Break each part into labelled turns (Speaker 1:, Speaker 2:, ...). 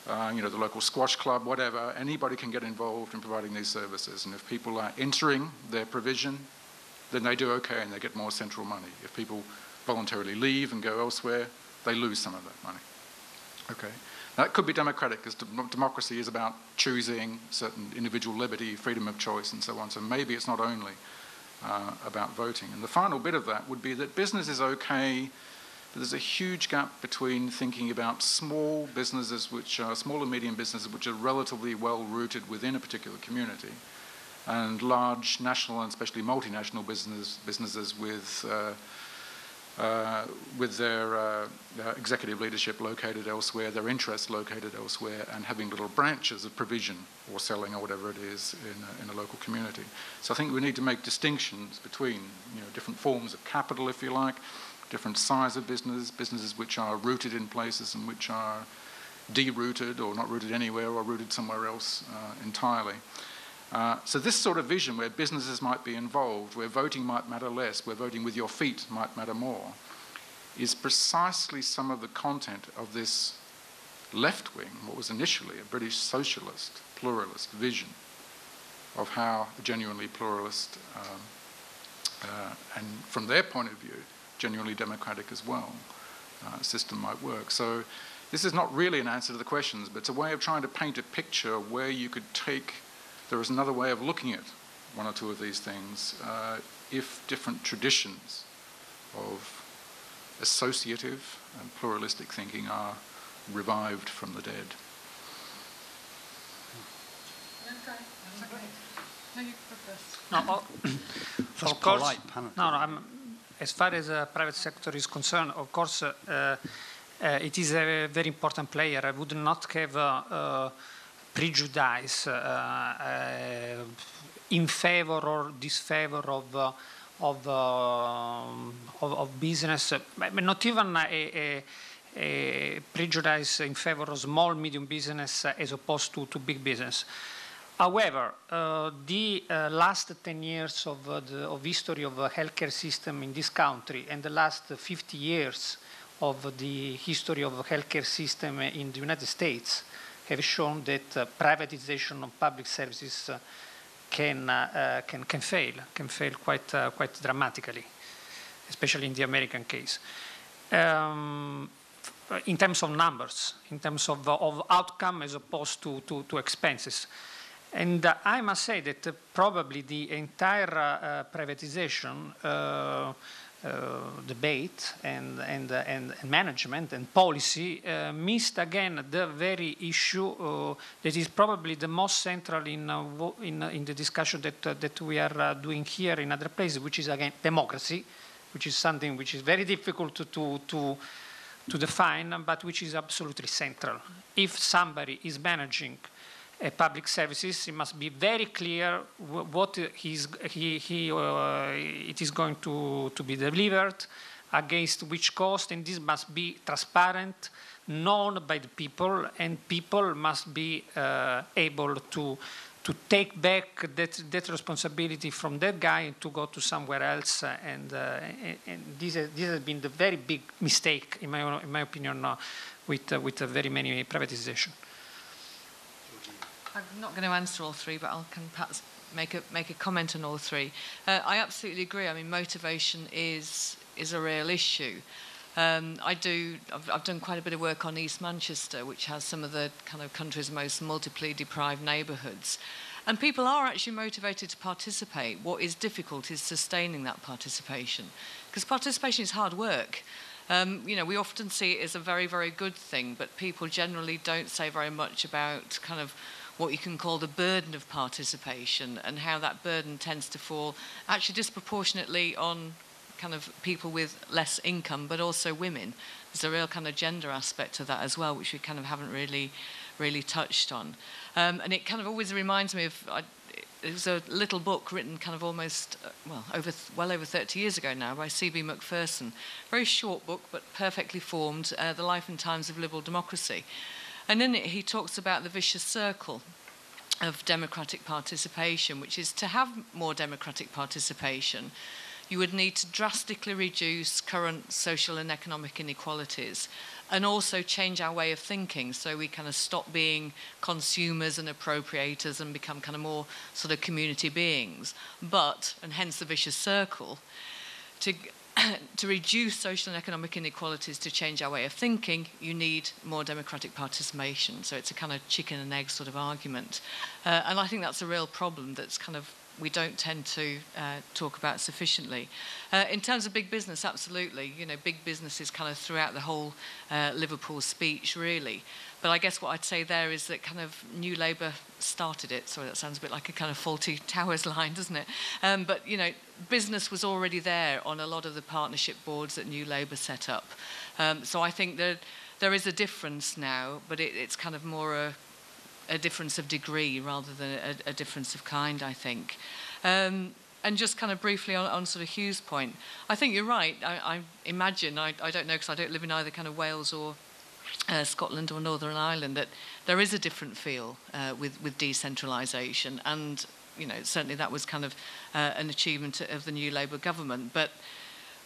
Speaker 1: the local squash club, whatever. Anybody can get involved in providing these services. And if people are entering their provision, then they do okay and they get more central money. If people voluntarily leave and go elsewhere, they lose some of that money. Okay. Now, it could be democratic, because democracy is about choosing certain individual liberty, freedom of choice, and so on. So maybe it's not only about voting. And the final bit of that would be that business is okay, but there's a huge gap between thinking about small businesses, which are small and medium businesses, which are relatively well rooted within a particular community, and large national and especially multinational businesses with their executive leadership located elsewhere, their interests located elsewhere, and having little branches of provision or selling or whatever it is in a local community. So I think we need to make distinctions between different forms of capital, if you like, different size of businesses which are rooted in places and which are derooted or not rooted anywhere or rooted somewhere else entirely. So this sort of vision where businesses might be involved, where voting might matter less, where voting with your feet might matter more, is precisely some of the content of this left wing, what was initially a British socialist, pluralist vision of how a genuinely pluralist, and from their point of view, genuinely democratic as well, system might work. So this is not really an answer to the questions, but it's a way of trying to paint a picture where you could take. There is another way of looking at one or two of these things if different traditions of associative and pluralistic thinking are revived from the dead.
Speaker 2: No, of course. As far as the private sector is concerned, of course, it is a very important player. I would not have prejudice in favor or disfavor of business, but not even a prejudice in favor of small, medium business as opposed to big business. However, the last 10 years of history of the healthcare system in this country and the last 50 years of the history of the healthcare system in the United States have shown that privatization of public services can fail quite dramatically, especially in the American case. In terms of numbers, in terms of outcome as opposed to expenses. And I must say that probably the entire privatization debate and management and policy missed again the very issue that is probably the most central in the discussion that we are doing here in other places, which is again democracy, which is something which is very difficult to define, but which is absolutely central. If somebody is managing public services, it must be very clear what it is going to be delivered, against which cost, and this must be transparent, known by the people, and people must be able to take back that responsibility from that guy and to go to somewhere else. And this has been the very big mistake, in my opinion, with very many privatization.
Speaker 3: I'm not going to answer all three, but I can perhaps make a comment on all three. I absolutely agree. I mean, motivation is a real issue. I've done quite a bit of work on East Manchester, which has some of the kind of country's most multiply deprived neighbourhoods. And people are actually motivated to participate. What is difficult is sustaining that participation, because participation is hard work. We often see it as a very, very good thing, but people generally don't say very much about kind of what you can call the burden of participation, and how that burden tends to fall actually disproportionately on kind of people with less income, but also women. There's a real kind of gender aspect to that as well, which we kind of haven't really touched on. And it kind of always reminds me of, it was a little book written kind of almost, well over 30 years ago now, by C.B. Macpherson. Very short book, but perfectly formed, The Life and Times of Liberal Democracy. And in it, he talks about the vicious circle of democratic participation, which is to have more democratic participation. you would need to drastically reduce current social and economic inequalities and also change our way of thinking, so we kind of stop being consumers and appropriators and become kind of more sort of community beings. But, and hence the vicious circle, to reduce social and economic inequalities, to change our way of thinking, you need more democratic participation. So it's a kind of chicken and egg sort of argument. And I think that's a real problem that's kind of we don't tend to talk about sufficiently. In terms of big business, absolutely. You know, big business is kind of throughout the whole Liverpool speech, really. But I guess what I'd say there is that kind of New Labour started it. Sorry, that sounds a bit like a kind of faulty Towers line, doesn't it? But, you know, business was already there on a lot of the partnership boards that New Labour set up. So I think that there is a difference now, but it's kind of more a difference of degree rather than a difference of kind, I think. And just kind of briefly on sort of Hugh's point, I think you're right. I imagine, I don't know because I don't live in either kind of Wales or Scotland or Northern Ireland, that there is a different feel with decentralisation, and you know certainly that was kind of an achievement of the new Labour government. But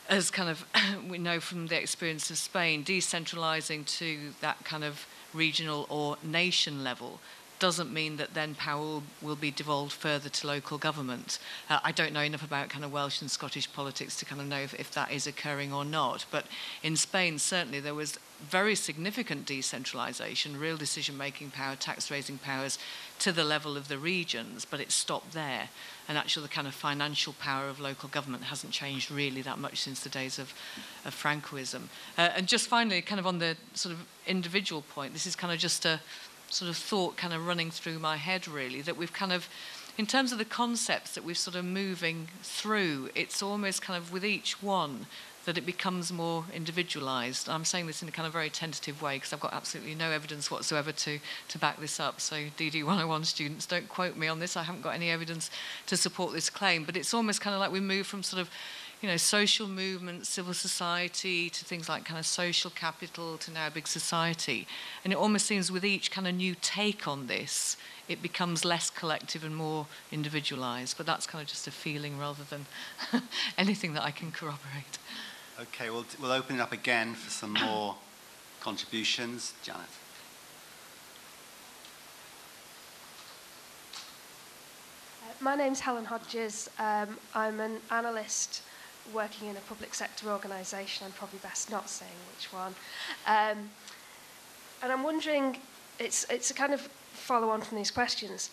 Speaker 3: as kind of we know from the experience of Spain, decentralising to that kind of regional or nation level doesn't mean that then power will be devolved further to local government. I don't know enough about kind of Welsh and Scottish politics to kind of know if that is occurring or not. But in Spain, certainly there was very significant decentralisation, real decision-making power, tax-raising powers to the level of the regions, but it stopped there. And actually the kind of financial power of local government hasn't changed really that much since the days of Francoism. And just finally, kind of on the sort of individual point, this is kind of just a sort of thought kind of running through my head really, that we've kind of, in terms of the concepts that we're sort of moving through, it's almost kind of with each one that it becomes more individualised. I'm saying this in a kind of very tentative way because I've got absolutely no evidence whatsoever to back this up. So DD 101 students, don't quote me on this. I haven't got any evidence to support this claim. But it's almost kind of like we move from sort of, you know, social movement, civil society, to things like kind of social capital, to now big society. And it almost seems with each kind of new take on this, it becomes less collective and more individualised. But that's kind of just a feeling rather than anything that I can corroborate.
Speaker 4: Okay, we'll open it up again for some more contributions. Janet.
Speaker 5: My name's Helen Hodges. I'm an analyst working in a public sector organisation. I'm probably best not saying which one. And I'm wondering, it's a kind of follow on from these questions.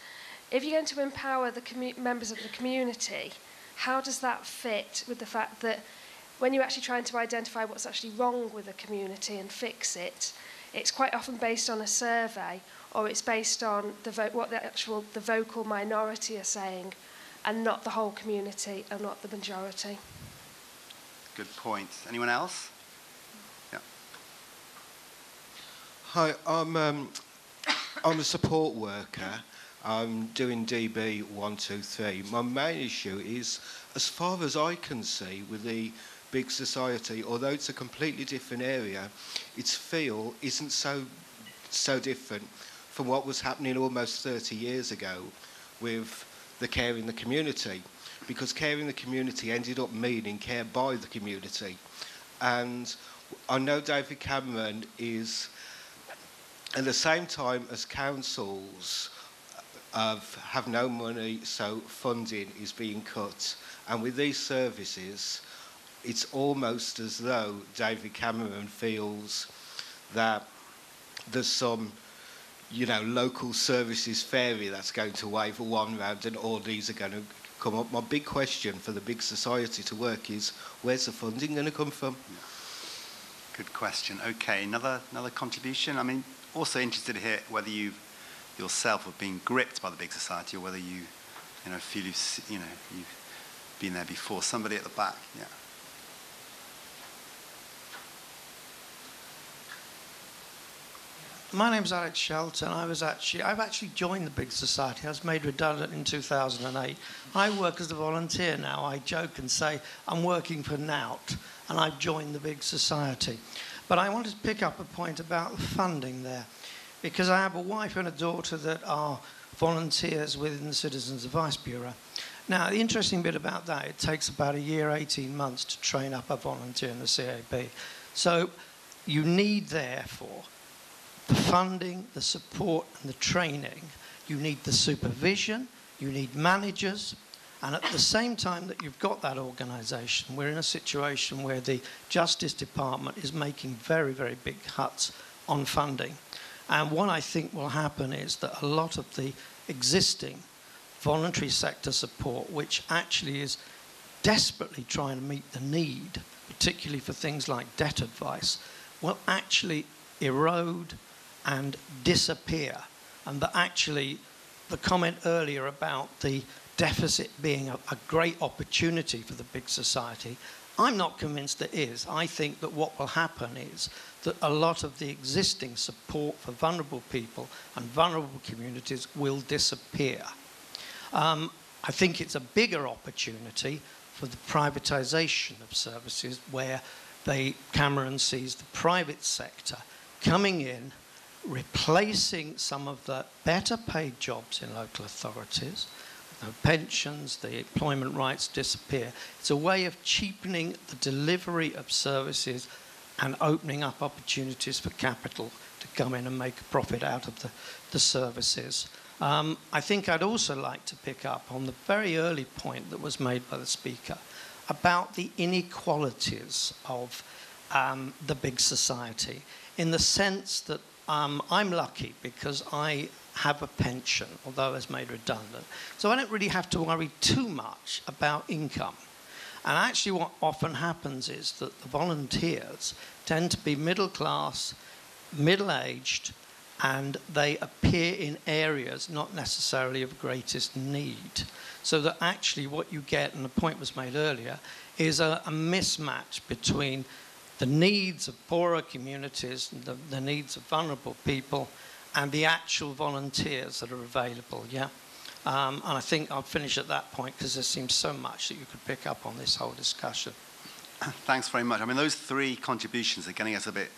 Speaker 5: If you're going to empower the members of the community, how does that fit with the fact that when you're actually trying to identify what's actually wrong with a community and fix it, it's quite often based on a survey, or it's based on what the vocal minority are saying, and not the whole community and not the majority.
Speaker 4: Good point. Anyone else? Yeah.
Speaker 6: Hi, I'm a support worker. I'm doing DB 123. My main issue is, as far as I can see, with the big society, although it's a completely different area, its feel isn't so different from what was happening almost 30 years ago with the care in the community, because care in the community ended up meaning care by the community. And I know David Cameron is, at the same time as councils have no money, so funding is being cut. And with these services, it's almost as though David Cameron feels that there's some, you know, local services fairy that's going to wave a wand round and all these are going to come up. My big question for the big society to work is, where's the funding going to come from?
Speaker 4: Good question. Okay, another contribution. I mean, also interested to hear whether you yourself have been gripped by the big society, or whether you feel you've been there before. Somebody at the back, yeah.
Speaker 7: My name's Alex Shelton. I've actually joined the Big Society. I was made redundant in 2008. I work as a volunteer now. I joke and say I'm working for Nout, and I've joined the Big Society. But I wanted to pick up a point about the funding there, because I have a wife and a daughter that are volunteers within the Citizens Advice Bureau. Now, the interesting bit about that, it takes about a year, 18 months to train up a volunteer in the CAB. So you need, therefore, the funding, the support and the training. You need the supervision, you need managers, and at the same time that you've got that organisation, we're in a situation where the Justice Department is making very, very big cuts on funding. And what I think will happen is that a lot of the existing voluntary sector support, which actually is desperately trying to meet the need, particularly for things like debt advice, will actually erode and disappear. And that actually, the comment earlier about the deficit being a great opportunity for the big society, I'm not convinced it is. I think that what will happen is that a lot of the existing support for vulnerable people and vulnerable communities will disappear. I think it's a bigger opportunity for the privatisation of services where Cameron sees the private sector coming in, replacing some of the better paid jobs in local authorities. The pensions, the employment rights disappear. It's a way of cheapening the delivery of services and opening up opportunities for capital to come in and make a profit out of the services. I think I'd also like to pick up on the very early point that was made by the speaker about the inequalities of the big society, in the sense that I'm lucky because I have a pension, although it's made redundant. So I don't really have to worry too much about income. And actually what often happens is that the volunteers tend to be middle class, middle-aged, and they appear in areas not necessarily of greatest need. So that actually what you get, and the point was made earlier, is a mismatch between the needs of poorer communities, and the needs of vulnerable people, and the actual volunteers that are available, yeah? And I think I'll finish at that point because there seems so much that you could pick up on this whole discussion.
Speaker 4: Thanks very much. I mean, those three contributions are getting us a bit,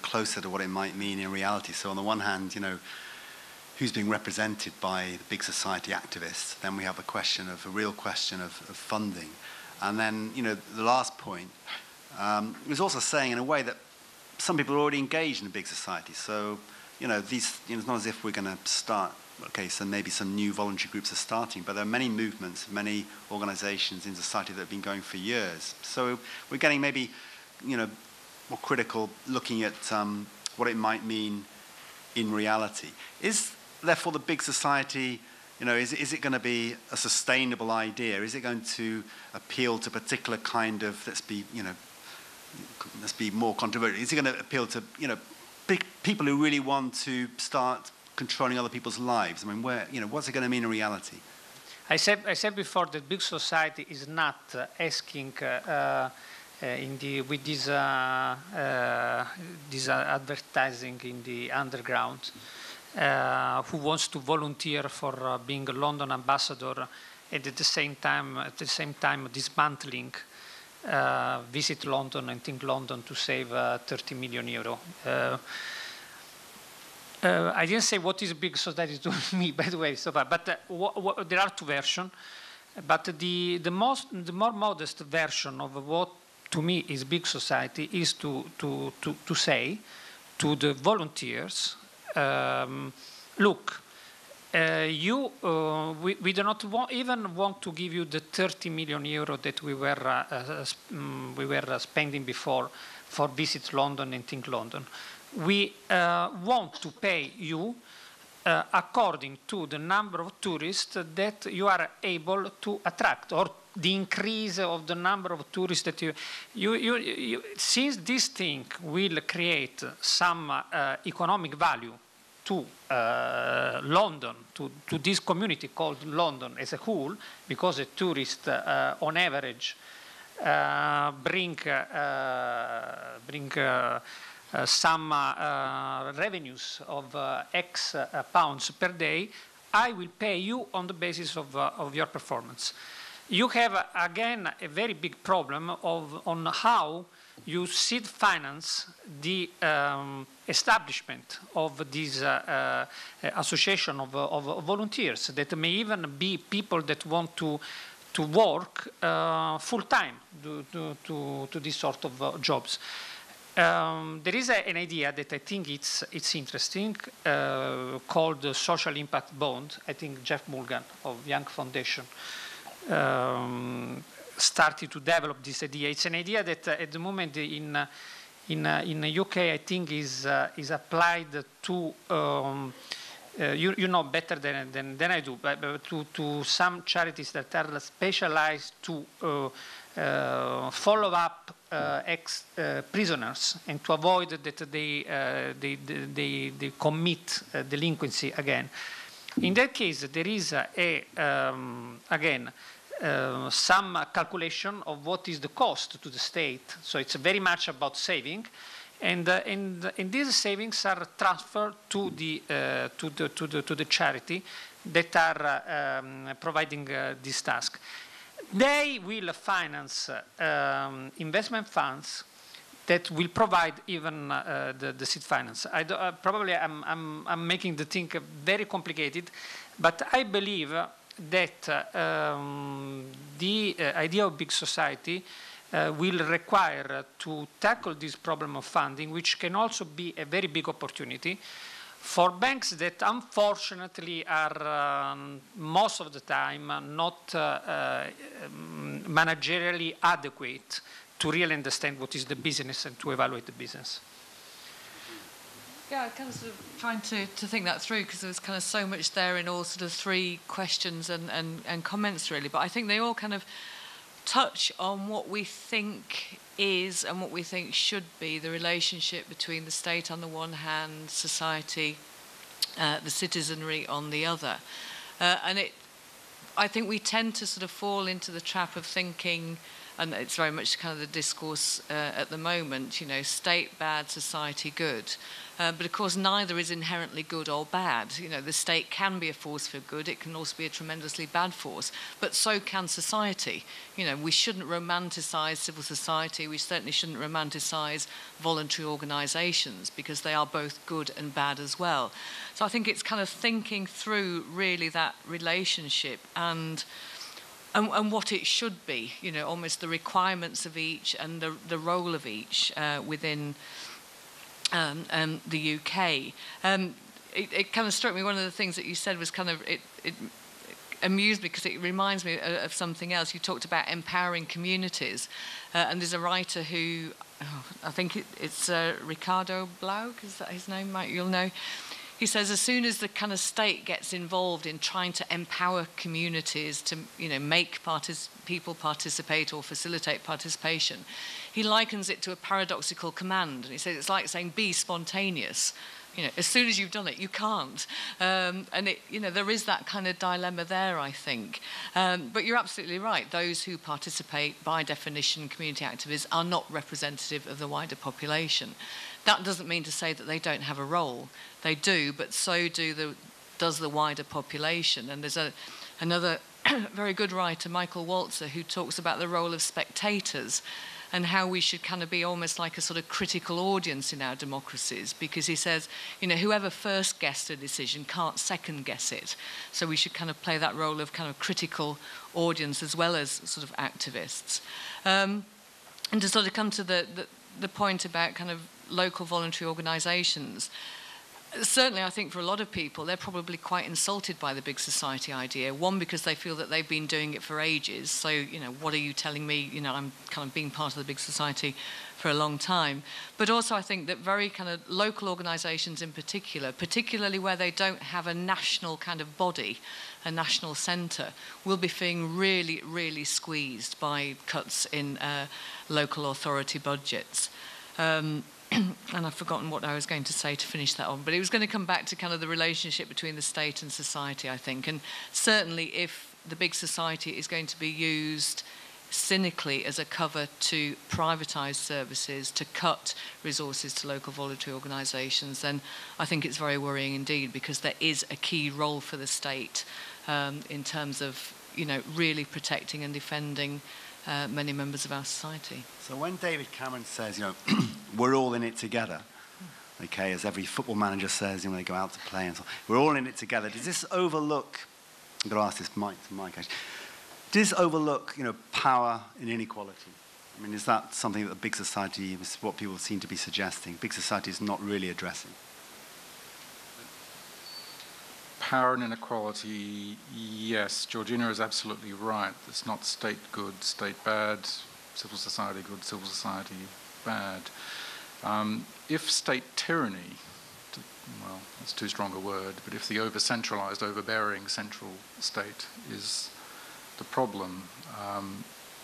Speaker 4: closer to what it might mean in reality. So on the one hand, who's being represented by the big society activists? Then we have a real question of funding. And then, the last point was also saying in a way that some people are already engaged in a big society. So, it's not as if we're going to start, okay, so maybe some new voluntary groups are starting, but there are many movements, many organizations in society that have been going for years. So we're getting maybe, more critical, looking at what it might mean in reality. Is, therefore, the big society, is it going to be a sustainable idea? Is it going to appeal to a particular kind of, let's be more controversial, is it going to appeal to, people who really want to start controlling other people's lives? I mean, what's it going to mean in reality?
Speaker 2: I said before that big society is not asking with this advertising in the underground, who wants to volunteer for being a London ambassador, and at the same time dismantling Visit London and Think London to save 30 million euro. I didn't say what is big society to me, by the way, so far, but there are two versions. But the more modest version of what to me is big society is to say to the volunteers, look, we do not even want to give you the 30 million euro that we were spending before for Visit London and Think London. We want to pay you according to the number of tourists that you are able to attract, or the increase of the number of tourists that you since this thing will create some economic value to London, to this community called London as a whole, because a tourist on average bring some revenues of X pounds per day. I will pay you on the basis of your performance. You have, again, a very big problem on how you seed finance the establishment of this association of volunteers that may even be people that want to work full-time to this sort of jobs. There is an idea that I think it's interesting called the social impact bond. I think Jeff Mulgan of Young Foundation started to develop this idea. It's an idea that at the moment in the UK I think is applied to you know better than I do, but to some charities that are specialized to follow up ex-prisoners and to avoid that they commit delinquency again. In that case, there is again some calculation of what is the cost to the state. So it's very much about saving, and these savings are transferred to the charity that are providing this task. They will finance investment funds that will provide even the seed finance. Probably I'm making the thing very complicated, but I believe that the idea of big society will require to tackle this problem of funding, which can also be a very big opportunity for banks that unfortunately are most of the time not managerially adequate to really understand what is the business and to evaluate the business.
Speaker 3: Yeah, I kind of, sort of trying to think that through, because there was kind of so much there in all sort of three questions and comments really, but I think they all kind of touch on what we think is and what we think should be the relationship between the state on the one hand, society, the citizenry on the other. I think we tend to sort of fall into the trap of thinking, and it's very much kind of the discourse at the moment, you know, state bad, society good. But of course, neither is inherently good or bad. You know, the state can be a force for good. It can also be a tremendously bad force. But so can society. You know, we shouldn't romanticize civil society. We certainly shouldn't romanticize voluntary organizations, because they are both good and bad as well. So I think it's kind of thinking through really that relationship and what it should be, you know, almost the requirements of each and the role of each within the UK. It kind of struck me, one of the things that you said was kind of, it amused me because it reminds me of something else. You talked about empowering communities, and there's a writer who, I think it's Ricardo Blaug, is that his name? You'll know. He says as soon as the kind of state gets involved in trying to empower communities to, you know, make people participate or facilitate participation, he likens it to a paradoxical command. And he says it's like saying, be spontaneous. You know, as soon as you've done it, you can't. And it, you know, there is that kind of dilemma there, I think. But you're absolutely right. Those who participate, by definition, community activists, are not representative of the wider population. That doesn't mean to say that they don't have a role. They do, but so does the wider population. And there's another very good writer, Michael Walzer, who talks about the role of spectators and how we should kind of be almost like a sort of critical audience in our democracies, because he says, you know, whoever first guessed a decision can't second guess it. So we should kind of play that role of kind of critical audience as well as sort of activists. And to sort of come to the point about kind of local voluntary organisations, certainly I think for a lot of people, they're probably quite insulted by the big society idea. One, because they feel that they've been doing it for ages. So, you know, what are you telling me? You know, I'm kind of being part of the big society for a long time. But also I think that very kind of local organisations in particular, particularly where they don't have a national kind of body, a national centre, will be feeling really, really squeezed by cuts in local authority budgets. And I've forgotten what I was going to say to finish that on, but it was going to come back to kind of the relationship between the state and society, I think. And certainly if the big society is going to be used cynically as a cover to privatise services, to cut resources to local voluntary organisations, then I think it's very worrying indeed, because there is a key role for the state in terms of, you know, really protecting and defending many members of our society.
Speaker 4: So when David Cameron says, you know, we're all in it together, okay, as every football manager says, you know, when they go out to play and so on, we're all in it together. Does this overlook, I'm going to ask this to Mike actually, does this overlook, you know, power and inequality? I mean, is that something that the big society, is what people seem to be suggesting, big society is not really addressing?
Speaker 1: Power and inequality, yes. Georgina is absolutely right. It's not state good, state bad, civil society good, civil society bad. If state tyranny, well, that's too strong a word, but if the over-centralised, overbearing central state is the problem,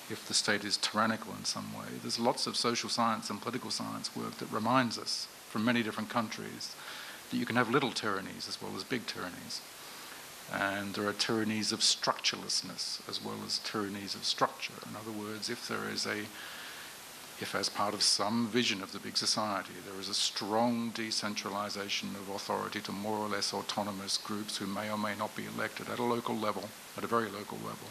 Speaker 1: if the state is tyrannical in some way, there's lots of social science and political science work that reminds us from many different countries that you can have little tyrannies as well as big tyrannies. And there are tyrannies of structurelessness as well as tyrannies of structure. In other words, if as part of some vision of the big society, there is a strong decentralization of authority to more or less autonomous groups who may or may not be elected at a local level, at a very local level,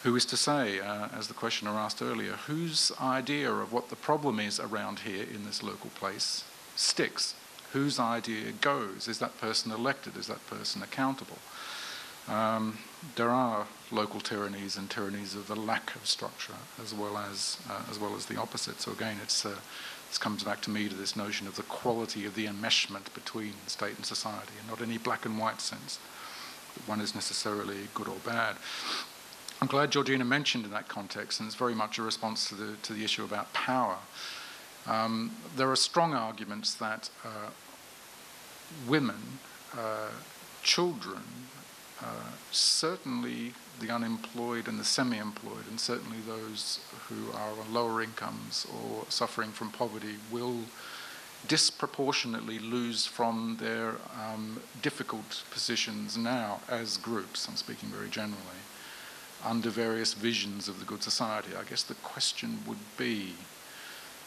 Speaker 1: who is to say, as the questioner asked earlier, whose idea of what the problem is around here in this local place sticks? Whose idea goes? Is that person elected? Is that person accountable? There are local tyrannies and tyrannies of the lack of structure, as well as the opposite. So again, this comes back to me to this notion of the quality of the enmeshment between state and society, and not any black and white sense that one is necessarily good or bad. I'm glad Georgina mentioned in that context, and it's very much a response to the issue about power. There are strong arguments that women, children, certainly the unemployed and the semi-employed, and certainly those who are on lower incomes or suffering from poverty, will disproportionately lose from their difficult positions now as groups, I'm speaking very generally, under various visions of the good society. I guess the question would be,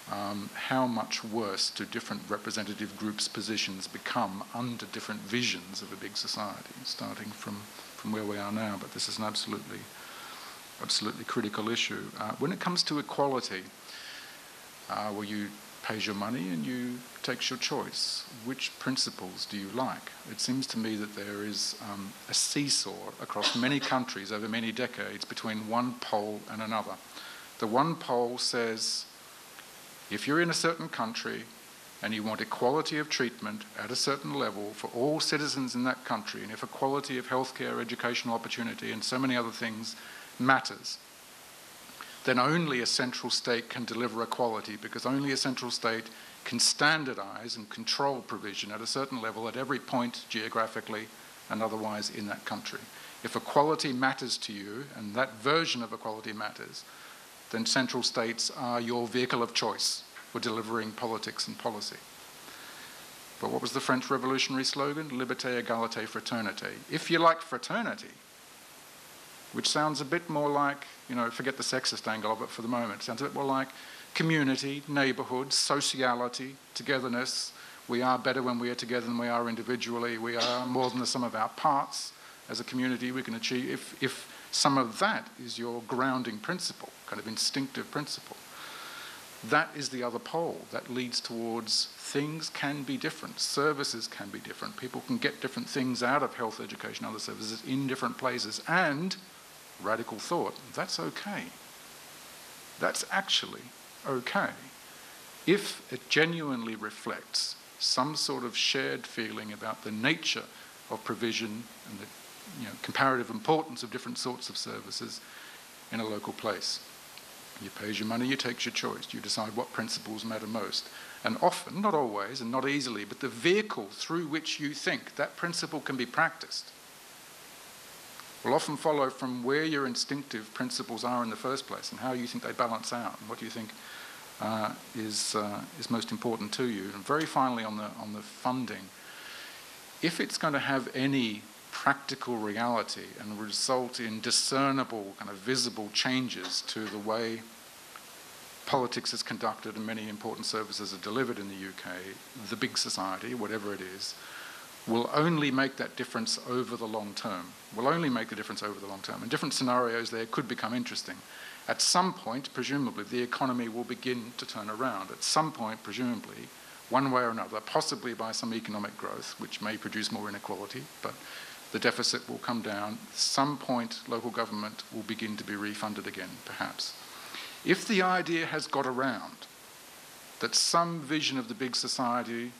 Speaker 1: how much worse do different representative groups' positions become under different visions of a big society, starting from where we are now? But this is an absolutely critical issue. When it comes to equality, well, you pays your money and you takes your choice. Which principles do you like? It seems to me that there is a seesaw across many countries over many decades between one pole and another. The one pole says, if you're in a certain country and you want equality of treatment at a certain level for all citizens in that country, and if equality of healthcare, educational opportunity, and so many other things matters, then only a central state can deliver equality, because only a central state can standardize and control provision at a certain level at every point geographically and otherwise in that country. If equality matters to you, and that version of equality matters, then central states are your vehicle of choice for delivering politics and policy. But what was the French Revolutionary slogan? Liberté, égalité, fraternité. If you like fraternity, which sounds a bit more like, you know, forget the sexist angle of it for the moment, it sounds a bit more like community, neighbourhood, sociality, togetherness. We are better when we are together than we are individually. We are more than the sum of our parts. As a community, we can achieve, if some of that is your grounding principle, kind of instinctive principle, that is the other pole. That leads towards things can be different, services can be different, people can get different things out of health, education, other services in different places, and radical thought, that's okay. That's actually okay if it genuinely reflects some sort of shared feeling about the nature of provision and the comparative importance of different sorts of services in a local place. You pays your money, you takes your choice, you decide what principles matter most. And often, not always and not easily, but the vehicle through which you think that principle can be practiced will often follow from where your instinctive principles are in the first place and how you think they balance out and what you think is most important to you. And very finally on the funding, if it's going to have any practical reality and result in discernible, kind of visible changes to the way politics is conducted and many important services are delivered in the UK, the big society, whatever it is, will only make that difference over the long term. Will only make the difference over the long term. And different scenarios there could become interesting. At some point, presumably, the economy will begin to turn around. At some point, presumably, one way or another, possibly by some economic growth, which may produce more inequality, but the deficit will come down. At some point, local government will begin to be refunded again, perhaps. If the idea has got around that some vision of the big society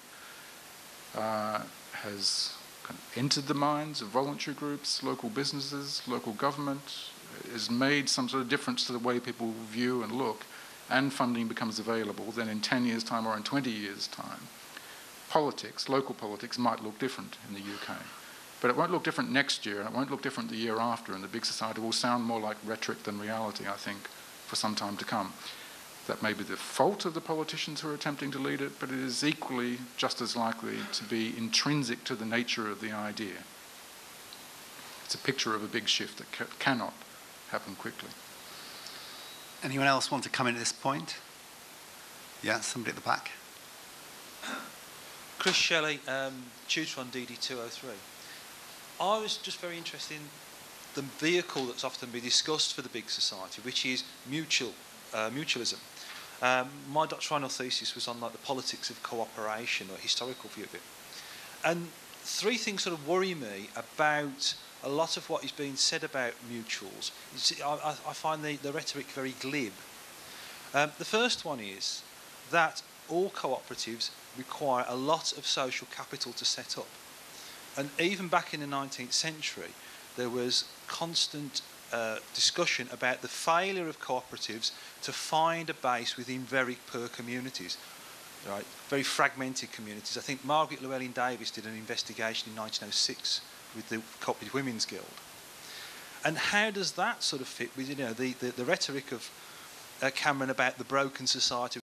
Speaker 1: has kind of entered the minds of voluntary groups, local businesses, local government, has made some sort of difference to the way people view and look, and funding becomes available, then in 10 years' time or in 20 years' time, politics, local politics, might look different in the UK. But it won't look different next year, and it won't look different the year after, and the big society will sound more like rhetoric than reality, I think, for some time to come. That may be the fault of the politicians who are attempting to lead it, but it is equally just as likely to be intrinsic to the nature of the idea. It's a picture of a big shift that cannot happen quickly.
Speaker 4: Anyone else want to come in at this point? Yeah, somebody at the back.
Speaker 8: Chris Shelley, tutor on DD203. I was just very interested in the vehicle that's often been discussed for the big society, which is mutualism. My doctoral thesis was on like the politics of cooperation, or historical view of it. And three things sort of worry me about a lot of what is being said about mutuals. I find the rhetoric very glib. The first one is that all cooperatives require a lot of social capital to set up. And even back in the 19th century, there was constant discussion about the failure of cooperatives to find a base within very poor communities, right? Very fragmented communities. I think Margaret Llewellyn-Davies did an investigation in 1906 with the Cooperative Women's Guild. And how does that sort of fit with, you know, the rhetoric of Cameron about the broken society